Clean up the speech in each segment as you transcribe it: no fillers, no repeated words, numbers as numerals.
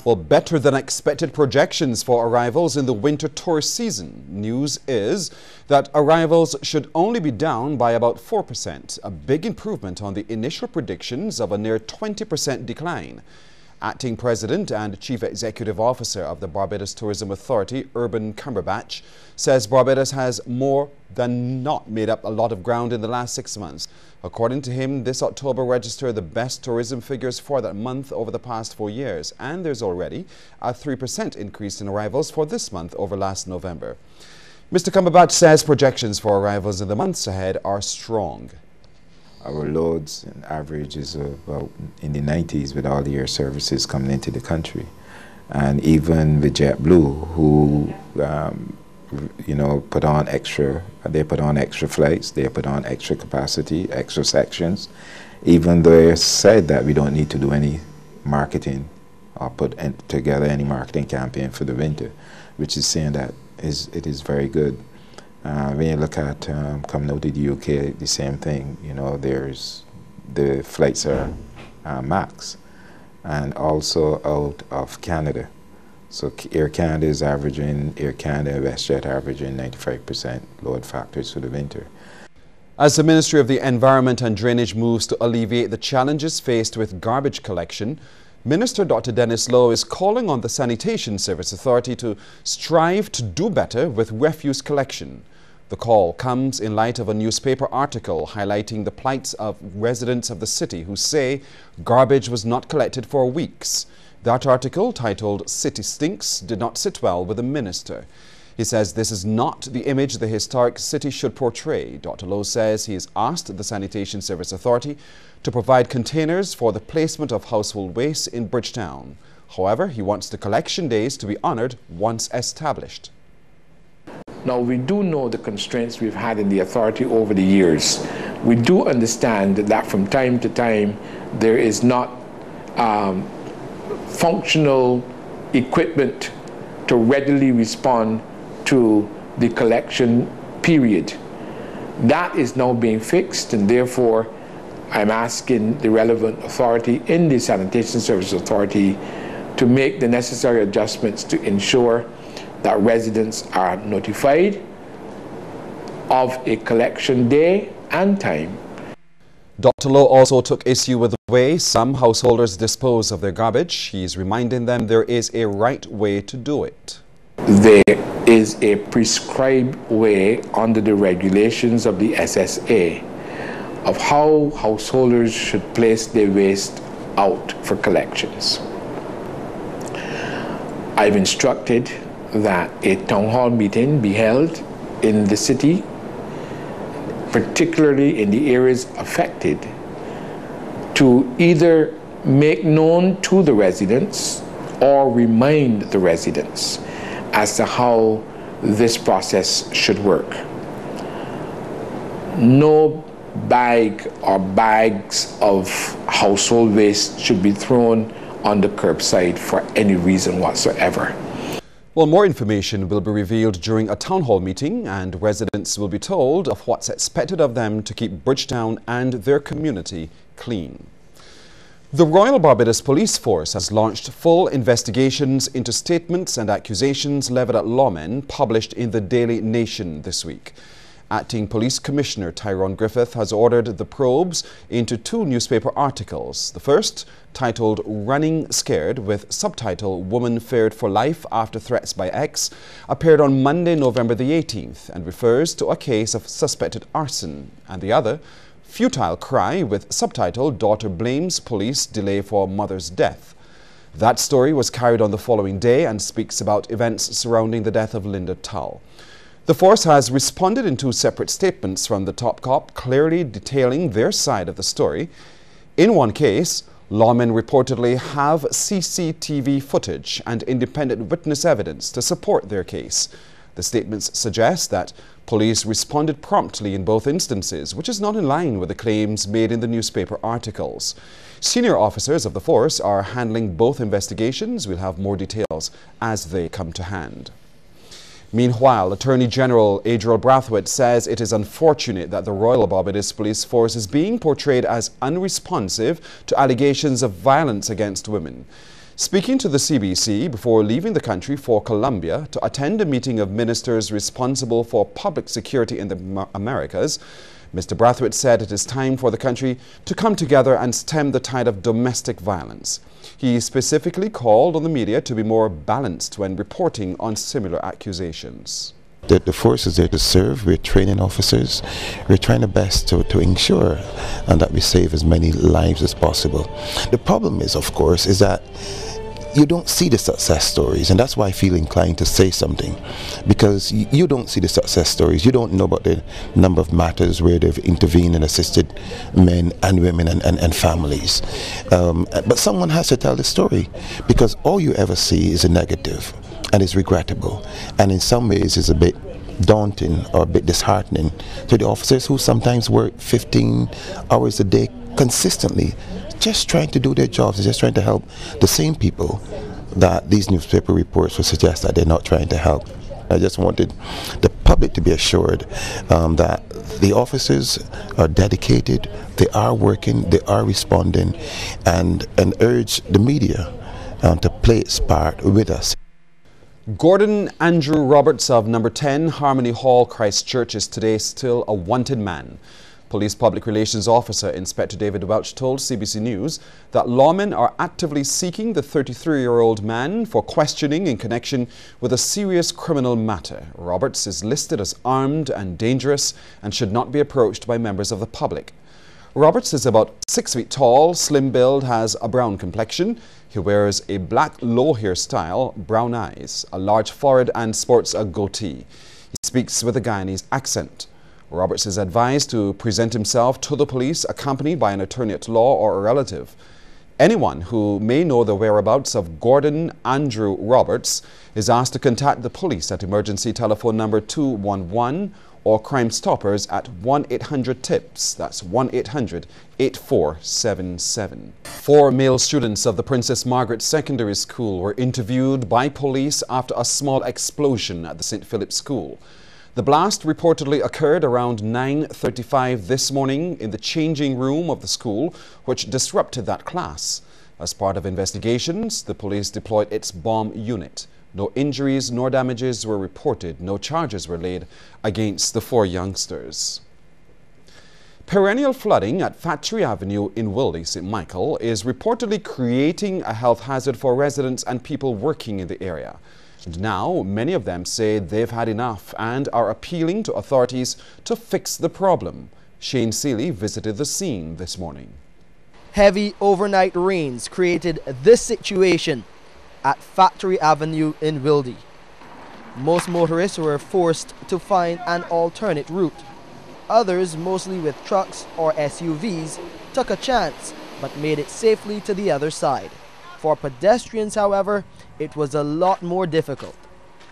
Well, better than expected projections for arrivals in the winter tourist season. News is that arrivals should only be down by about 4%, a big improvement on the initial predictions of a near 20% decline. Acting President and Chief Executive Officer of the Barbados Tourism Authority, Urban Cumberbatch, says Barbados has more than not made up a lot of ground in the last 6 months. According to him, this October registered the best tourism figures for that month over the past 4 years, and there's already a 3% increase in arrivals for this month over last November. Mr. Cumberbatch says projections for arrivals in the months ahead are strong. Our loads and average is about in the 90s with all the air services coming into the country. And even with JetBlue, who put on extra flights, they put on extra capacity, extra sections, even though they said that we don't need to do any marketing or put together any marketing campaign for the winter, which is saying that it is very good. When you look at coming out of the UK, the same thing. The flights are max, and also out of Canada. So Air Canada is averaging, Air Canada, WestJet averaging 95% load factors for the winter. As the Ministry of the Environment and Drainage moves to alleviate the challenges faced with garbage collection, Minister Dr. Dennis Lowe is calling on the Sanitation Service Authority to strive to do better with refuse collection. The call comes in light of a newspaper article highlighting the plights of residents of the city who say garbage was not collected for weeks. That article, titled "City Stinks," did not sit well with the minister. He says this is not the image the historic city should portray. Dr. Lowe says he has asked the Sanitation Service Authority to provide containers for the placement of household waste in Bridgetown. However, he wants the collection days to be honored once established. Now, we do know the constraints we've had in the authority over the years. We do understand that from time to time there is not functional equipment to readily respond to the collection period. That is now being fixed, and therefore I'm asking the relevant authority in the Sanitation Service Authority to make the necessary adjustments to ensure that residents are notified of a collection day and time. Dr. Lowe also took issue with the way some householders dispose of their garbage. He's reminding them there is a right way to do it. There is a prescribed way under the regulations of the SSA of how householders should place their waste out for collections. I've instructed that a town hall meeting be held in the city, particularly in the areas affected, to either make known to the residents or remind the residents as to how this process should work. No bag or bags of household waste should be thrown on the curbside for any reason whatsoever. Well, more information will be revealed during a town hall meeting, and residents will be told of what's expected of them to keep Bridgetown and their community clean. The Royal Barbados Police Force has launched full investigations into statements and accusations leveled at lawmen published in the Daily Nation this week. Acting Police Commissioner Tyrone Griffith has ordered the probes into 2 newspaper articles. The first, titled "Running Scared" with subtitle "Woman Feared for Life After Threats by Ex," appeared on Monday, November the 18th and refers to a case of suspected arson. And the other, "Futile Cry" with subtitle "Daughter Blames Police Delay for Mother's Death." That story was carried on the following day and speaks about events surrounding the death of Linda Tull. The force has responded in 2 separate statements from the top cop, clearly detailing their side of the story. In one case, lawmen reportedly have CCTV footage and independent witness evidence to support their case. The statements suggest that police responded promptly in both instances, which is not in line with the claims made in the newspaper articles. Senior officers of the force are handling both investigations. We'll have more details as they come to hand. Meanwhile, Attorney General Adriel Brathwaite says it is unfortunate that the Royal Barbados Police Force is being portrayed as unresponsive to allegations of violence against women. Speaking to the CBC before leaving the country for Colombia to attend a meeting of ministers responsible for public security in the Americas, Mr. Brathwaite said it is time for the country to come together and stem the tide of domestic violence. He specifically called on the media to be more balanced when reporting on similar accusations. The force is there to serve. We're training officers. We're trying the best to ensure that we save as many lives as possible. The problem is, of course, is that you don't see the success stories, and that's why I feel inclined to say something, because you don't see the success stories. You don't know about the number of matters where they've intervened and assisted men and women and families. But someone has to tell the story, because all you ever see is a negative, and it's regrettable, and in some ways it's a bit daunting or a bit disheartening to the officers who sometimes work 15 hours a day consistently, just trying to do their jobs, just trying to help the same people that these newspaper reports would suggest that they're not trying to help. I just wanted the public to be assured that the officers are dedicated, they are working, they are responding, and urge the media to play its part with us. Gordon Andrew Roberts of number 10 Harmony Hall, Christchurch, is today still a wanted man. Police Public Relations Officer Inspector David Welch told CBC News that lawmen are actively seeking the 33-year-old man for questioning in connection with a serious criminal matter. Roberts is listed as armed and dangerous and should not be approached by members of the public. Roberts is about 6 feet tall, slim build, has a brown complexion. He wears a black low hairstyle, brown eyes, a large forehead and sports a goatee. He speaks with a Guyanese accent. Roberts is advised to present himself to the police accompanied by an attorney at law or a relative. Anyone who may know the whereabouts of Gordon Andrew Roberts is asked to contact the police at emergency telephone number 211 or Crime Stoppers at 1-800-TIPS. That's 1-800-8477. 4 male students of the Princess Margaret Secondary School were interviewed by police after a small explosion at the St. Philip's School. The blast reportedly occurred around 9:35 this morning in the changing room of the school, which disrupted that class. As part of investigations, the police deployed its bomb unit. No injuries nor damages were reported. No charges were laid against the 4 youngsters. Perennial flooding at Factory Avenue in Wildy, St. Michael, is reportedly creating a health hazard for residents and people working in the area. And now, many of them say they've had enough and are appealing to authorities to fix the problem. Shane Seeley visited the scene this morning. Heavy overnight rains created this situation at Factory Avenue in Wildy. Most motorists were forced to find an alternate route. Others, mostly with trucks or SUVs, took a chance but made it safely to the other side. For pedestrians, however, it was a lot more difficult.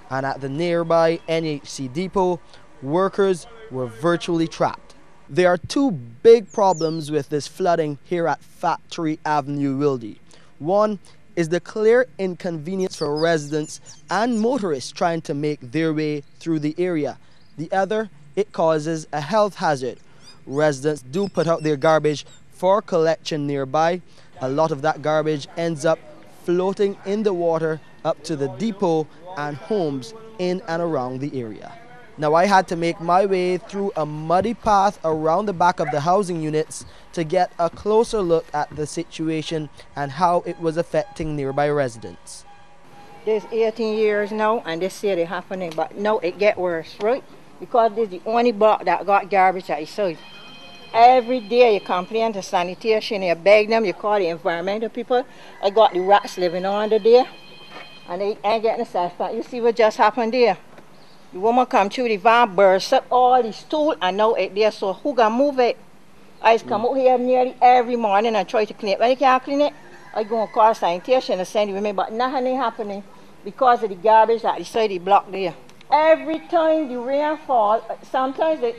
And at the nearby NHC depot, workers were virtually trapped. There are 2 big problems with this flooding here at Factory Avenue, Wildy. One is the clear inconvenience for residents and motorists trying to make their way through the area. The other, it causes a health hazard. Residents do put out their garbage for collection nearby. A lot of that garbage ends up floating in the water up to the depot and homes in and around the area. Now, I had to make my way through a muddy path around the back of the housing units to get a closer look at the situation and how it was affecting nearby residents. There's 18 years now and this city happening, but now it get worse, right? Because this is the only block that got garbage at the side. Every day you complain to sanitation, you beg them, you call the environmental people. I got the rats living under there and they ain't getting a satisfaction. You see what just happened there? The woman come through the van, burst up all the stool and now it there, so who gonna move it? I just come out here nearly every morning and try to clean it. When you can't clean it, I go and call sanitation and send it with me, but nothing ain't happening because of the garbage at the side of the block there. Every time the rain falls, sometimes the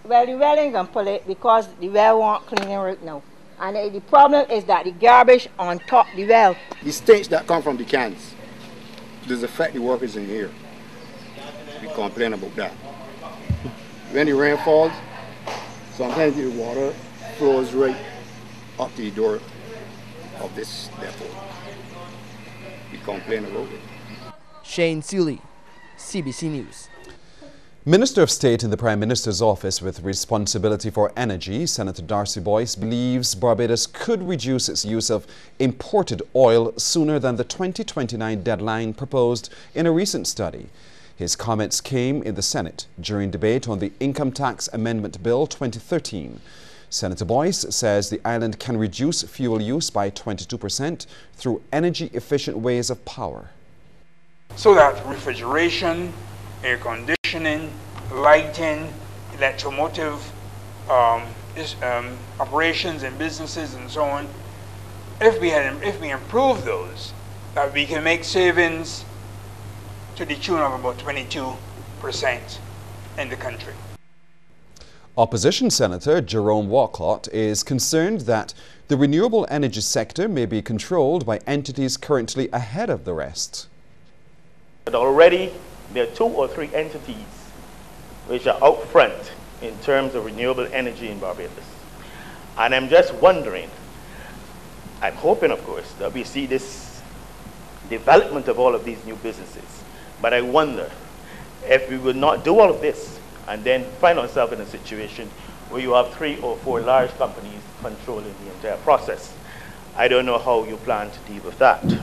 well ain't gonna pull it because the well won't cleaning right now. And the problem is that the garbage on top the well. The stench that come from the cans does affect the workers in here. We complain about that. When the rain falls, sometimes the water flows right up to the door of this depot. complain about it. Shane Seeley, CBC News. Minister of State in the Prime Minister's office with responsibility for energy, Senator Darcy Boyce, believes Barbados could reduce its use of imported oil sooner than the 2029 deadline proposed in a recent study. His comments came in the Senate during debate on the Income Tax Amendment Bill 2013. Senator Boyce says the island can reduce fuel use by 22% through energy-efficient ways of power. So that refrigeration, air conditioning, lighting, electromotive operations and businesses and so on, if we improve those, that we can make savings to the tune of about 22% in the country. Opposition Senator Jerome Walcott is concerned that the renewable energy sector may be controlled by entities currently ahead of the rest. But already there are 2 or 3 entities which are out front in terms of renewable energy in Barbados. And I'm just wondering, I'm hoping of course that we see this development of all of these new businesses. But I wonder if we will not do all of this and then find ourselves in a situation where you have 3 or 4 large companies controlling the entire process. I don't know how you plan to deal with that.